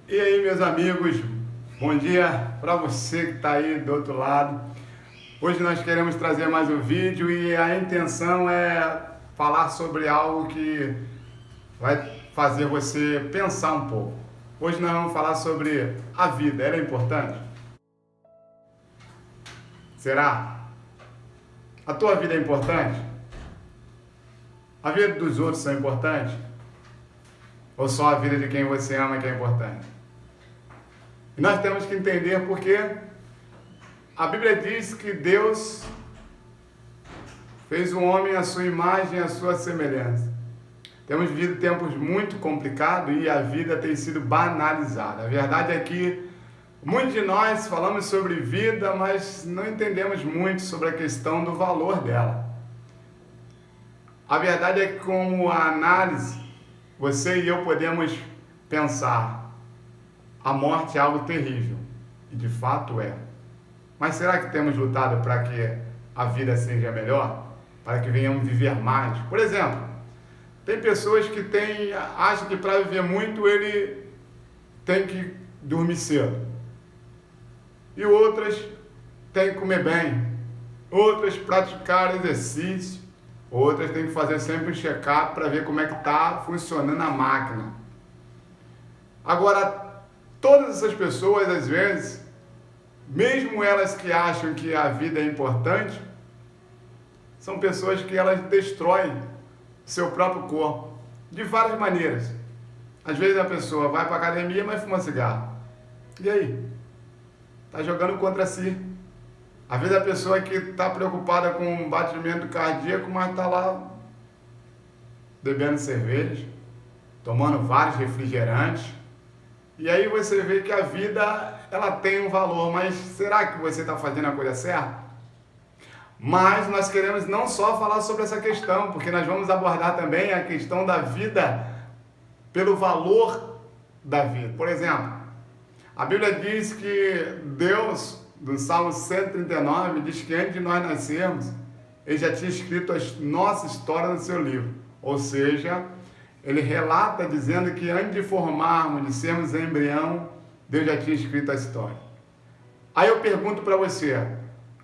E aí, meus amigos, bom dia para você que está aí do outro lado. Hoje nós queremos trazer mais um vídeo e a intenção é falar sobre algo que vai fazer você pensar um pouco. Hoje nós vamos falar sobre a vida. Ela é importante? Será? A tua vida é importante? A vida dos outros são importantes? Ou só a vida de quem você ama que é importante? E nós temos que entender porque a Bíblia diz que Deus fez o homem à sua imagem e à sua semelhança. Temos vivido tempos muito complicados e a vida tem sido banalizada. A verdade é que muitos de nós falamos sobre vida, mas não entendemos muito sobre a questão do valor dela. A verdade é que, como a análise, você e eu podemos pensar: a morte é algo terrível, e de fato é. Mas será que temos lutado para que a vida seja melhor? Para que venhamos viver mais? Por exemplo, tem pessoas que acham que para viver muito ele tem que dormir cedo. E outras têm que comer bem. Outras praticar exercício. Outras têm que fazer sempre um check-up para ver como é que está funcionando a máquina. Agora, todas essas pessoas, às vezes, mesmo elas que acham que a vida é importante, são pessoas que elas destroem seu próprio corpo de várias maneiras. Às vezes a pessoa vai para a academia, mas fuma cigarro. E aí? Está jogando contra si. Às vezes a pessoa que está preocupada com batimento cardíaco, mas está lá bebendo cerveja, tomando vários refrigerantes. E aí você vê que a vida, ela tem um valor, mas será que você está fazendo a coisa certa? Mas nós queremos não só falar sobre essa questão, porque nós vamos abordar também a questão da vida pelo valor da vida. Por exemplo, a Bíblia diz que Deus, no Salmo 139, diz que antes de nós nascermos, Ele já tinha escrito a nossa história no seu livro. Ou seja, ele relata dizendo que antes de formarmos, de sermos embrião, Deus já tinha escrito a história. Aí eu pergunto para você,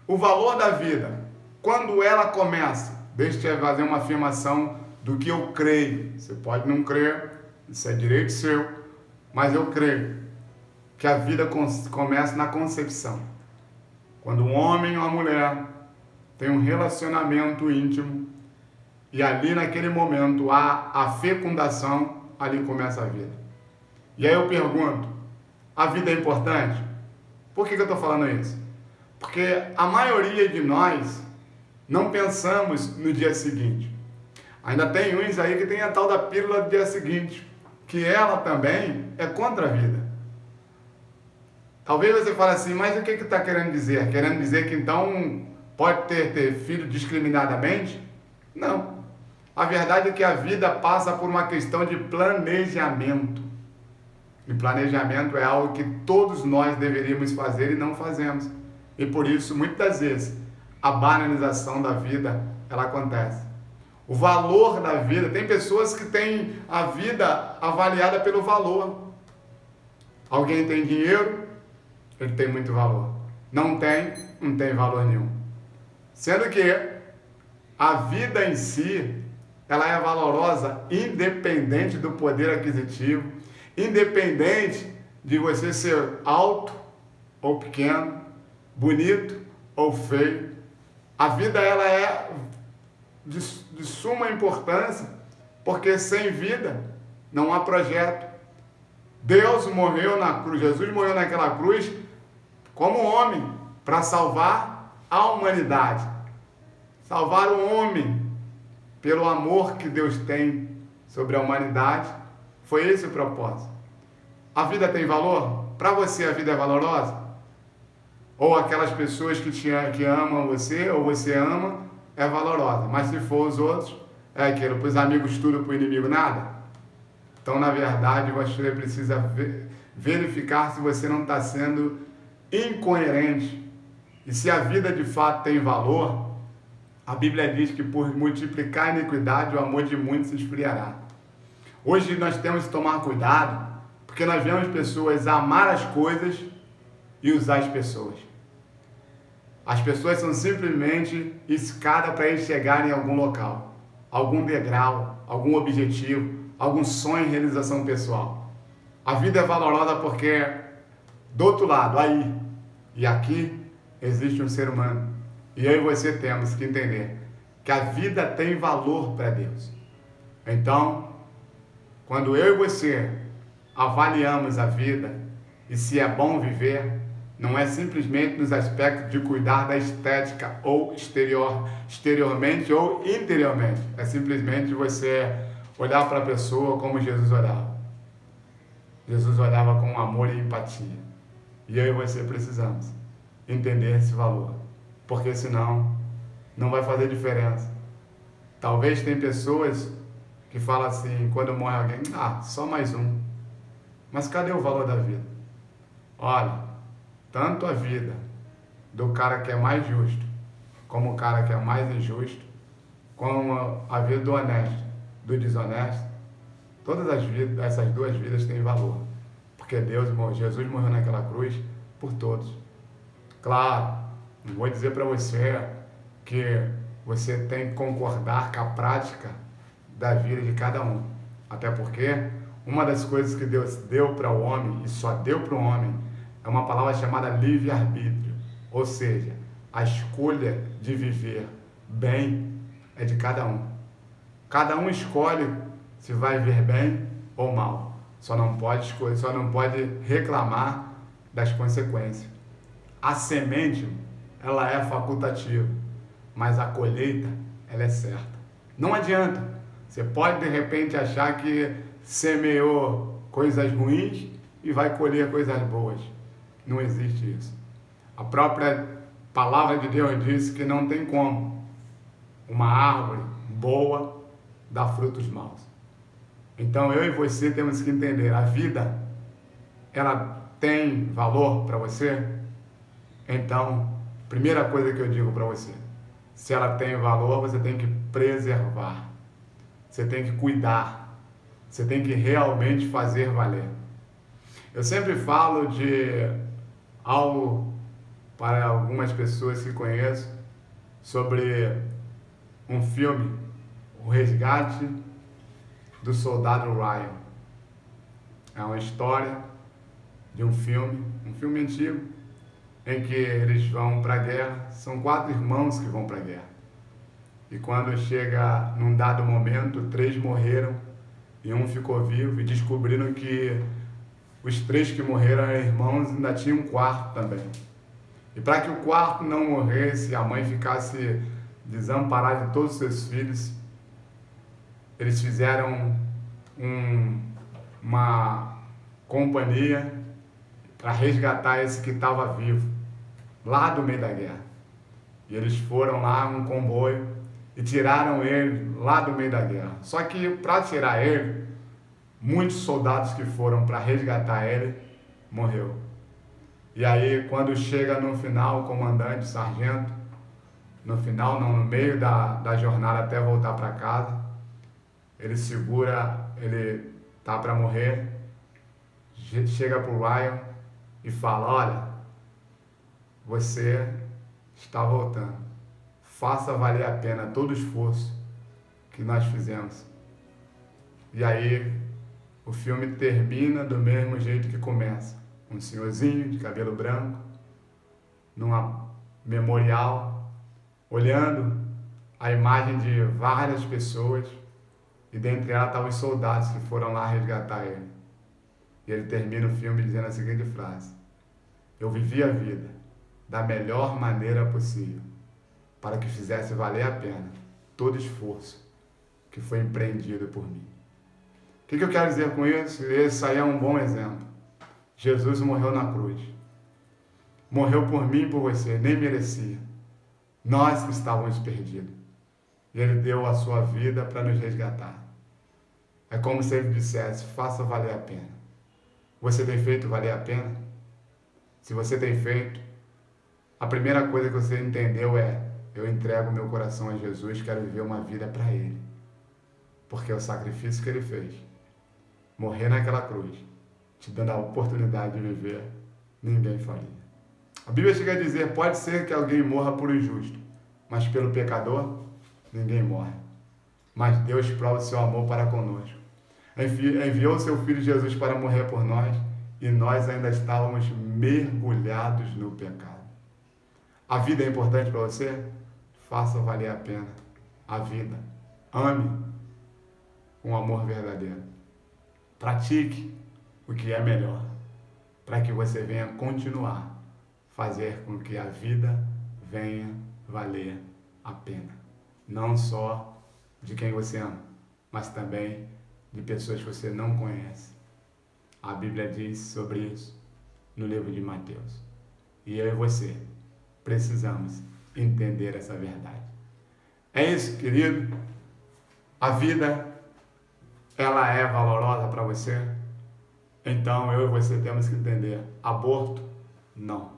o valor da vida, quando ela começa? Deixa eu fazer uma afirmação do que eu creio. Você pode não crer, isso é direito seu, mas eu creio que a vida começa na concepção. Quando um homem ou uma mulher tem um relacionamento íntimo, e ali naquele momento há a fecundação, ali começa a vida. E aí eu pergunto, a vida é importante? Por que eu estou falando isso? Porque a maioria de nós não pensamos no dia seguinte. Ainda tem uns aí que tem a tal da pílula do dia seguinte, que ela também é contra a vida. Talvez você fale assim, mas o que está querendo dizer? Querendo dizer que então pode ter filho discriminadamente? Não. A verdade é que a vida passa por uma questão de planejamento. E planejamento é algo que todos nós deveríamos fazer e não fazemos. E por isso, muitas vezes, a banalização da vida, ela acontece. O valor da vida, tem pessoas que têm a vida avaliada pelo valor. Alguém tem dinheiro, ele tem muito valor. Não tem valor nenhum. Sendo que a vida em si, ela é valorosa independente do poder aquisitivo, independente de você ser alto ou pequeno, bonito ou feio. A vida, ela é de suma importância, porque sem vida não há projeto. Deus morreu na cruz, Jesus morreu naquela cruz como homem para salvar a humanidade. Salvar o homem pelo amor que Deus tem sobre a humanidade, foi esse o propósito. A vida tem valor? Para você a vida é valorosa? Ou aquelas pessoas que amam você, ou você ama, é valorosa. Mas se for os outros, é aquilo, para os amigos tudo, para o inimigo nada. Então, na verdade, você precisa verificar se você não está sendo incoerente. E se a vida de fato tem valor, a Bíblia diz que por multiplicar a iniquidade, o amor de muitos se esfriará. Hoje nós temos que tomar cuidado, Porque nós vemos pessoas amar as coisas e usar as pessoas. As pessoas são simplesmente escada para eles chegarem em algum local, algum degrau, algum objetivo, algum sonho em realização pessoal. A vida é valorosa porque do outro lado, aí e aqui, existe um ser humano. E eu e você temos que entender que a vida tem valor para Deus. Então, quando eu e você avaliamos a vida e se é bom viver, não é simplesmente nos aspectos de cuidar da estética ou exteriormente ou interiormente. É simplesmente você olhar para a pessoa como Jesus olhava. Jesus olhava com amor e empatia. E eu e você precisamos entender esse valor. Porque senão não vai fazer diferença. Talvez tem pessoas que falam assim, quando morre alguém, só mais um. Mas cadê o valor da vida? Olha, tanto a vida do cara que é mais justo, como o cara que é mais injusto, como a vida do honesto, do desonesto, todas as vidas, essas duas vidas têm valor. Porque Jesus morreu naquela cruz por todos. Claro, não vou dizer para você que você tem que concordar com a prática da vida de cada um. Até porque uma das coisas que Deus deu para o homem, e só deu para o homem, é uma palavra chamada livre-arbítrio. Ou seja, a escolha de viver bem é de cada um. Cada um escolhe se vai viver bem ou mal. Só não pode escolher, só não pode reclamar das consequências. A semente, ela é facultativa, mas a colheita, ela é certa. Não adianta. Você pode, de repente, achar que semeou coisas ruins e vai colher coisas boas. Não existe isso. A própria palavra de Deus diz que não tem como uma árvore boa dar frutos maus. Então, eu e você temos que entender, a vida, ela tem valor para você? Então, primeira coisa que eu digo para você, se ela tem valor, você tem que preservar, você tem que cuidar, você tem que realmente fazer valer. Eu sempre falo de algo para algumas pessoas que conheço, sobre um filme, O Resgate do Soldado Ryan. É uma história de um filme antigo, em que eles vão para a guerra. São 4 irmãos que vão para a guerra. E quando chega num dado momento, 3 morreram e um ficou vivo, e descobriram que os 3 que morreram eram irmãos e ainda tinha um quarto também. E para que o quarto não morresse, a mãe ficasse desamparada de todos os seus filhos, eles fizeram uma companhia para resgatar esse que estava vivo, lá do meio da guerra. E eles foram lá, um comboio, e tiraram ele lá do meio da guerra. Só que para tirar ele, muitos soldados que foram para resgatar ele, morreu. E aí, quando chega no final, o comandante, o sargento, no final, não, no meio da jornada até voltar para casa, ele tá para morrer, chega pro Ryan e fala, olha, você está voltando, faça valer a pena todo o esforço que nós fizemos. E aí, o filme termina do mesmo jeito que começa, um senhorzinho de cabelo branco, numa memorial, olhando a imagem de várias pessoas, e dentre elas estavam os soldados que foram lá resgatar ele. E ele termina o filme dizendo a seguinte frase: eu vivi a vida da melhor maneira possível, para que fizesse valer a pena todo esforço que foi empreendido por mim. O que eu quero dizer com isso? Esse aí é um bom exemplo. Jesus morreu na cruz. Morreu por mim e por você, nem merecia. Nós que estávamos perdidos. E Ele deu a sua vida para nos resgatar. É como se Ele dissesse, faça valer a pena. Você tem feito valer a pena? Se você tem feito, a primeira coisa que você entendeu é, eu entrego meu coração a Jesus, quero viver uma vida para Ele. Porque é o sacrifício que Ele fez, morrer naquela cruz, te dando a oportunidade de viver, ninguém faria. A Bíblia chega a dizer, pode ser que alguém morra por injusto, mas pelo pecador, ninguém morre. Mas Deus prova o seu amor para conosco. Enviou seu Filho Jesus para morrer por nós, e nós ainda estávamos mergulhados no pecado. A vida é importante para você? Faça valer a pena a vida. Ame com amor verdadeiro. Pratique o que é melhor, para que você venha continuar fazer com que a vida venha valer a pena. Não só de quem você ama, mas também de pessoas que você não conhece. A Bíblia diz sobre isso no livro de Mateus. E eu e você precisamos entender essa verdade. É isso, querido. A vida, ela é valorosa para você? Então eu e você temos que entender. Aborto, não.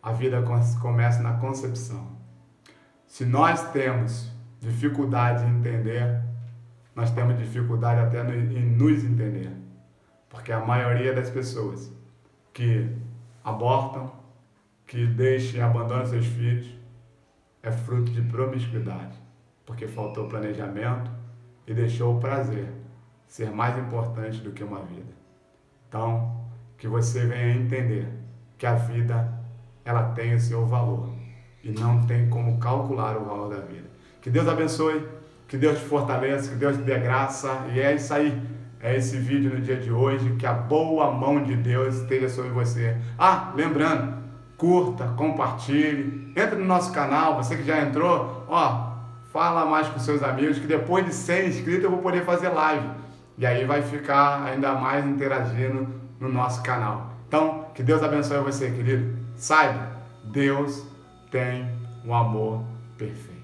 A vida começa na concepção. Se nós temos dificuldade em entender, nós temos dificuldade até em nos entender. Porque a maioria das pessoas que abortam, que deixam e abandonam seus filhos, é fruto de promiscuidade. Porque faltou planejamento e deixou o prazer ser mais importante do que uma vida. Então, que você venha entender que a vida, ela tem o seu valor e não tem como calcular o valor da vida. Que Deus abençoe, que Deus te fortaleça, que Deus te dê graça, e é isso aí. É esse vídeo no dia de hoje, que a boa mão de Deus esteja sobre você. Ah, lembrando, curta, compartilhe, entre no nosso canal, você que já entrou, fala mais com seus amigos, que depois de 100 inscritos eu vou poder fazer live. E aí vai ficar ainda mais interagindo no nosso canal. Então, que Deus abençoe você, querido. Saiba, Deus tem um amor perfeito.